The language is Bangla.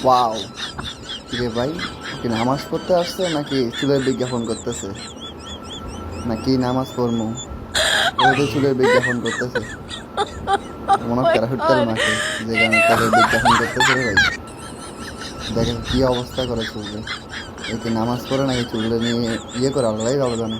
ওয়াও, কিরে ভাই, কি নামাজ পড়তে আসছে নাকি চুলের বিজ্ঞাপন করতেছে? নাকি নামাজ পড়মু ওদের চুলের বিজ্ঞাপন করতেছে? মনে হয় প্যারাশুট তেল মাখে, যে কারণে তেলের বিজ্ঞাপন করতেছে রে ভাই। দেখেন কি অবস্থা করে চুলে, এ কি নামাজ পড়ে নাকি চুলে নিয়ে ইয়ে করে আল্লাহই ভালো জানে।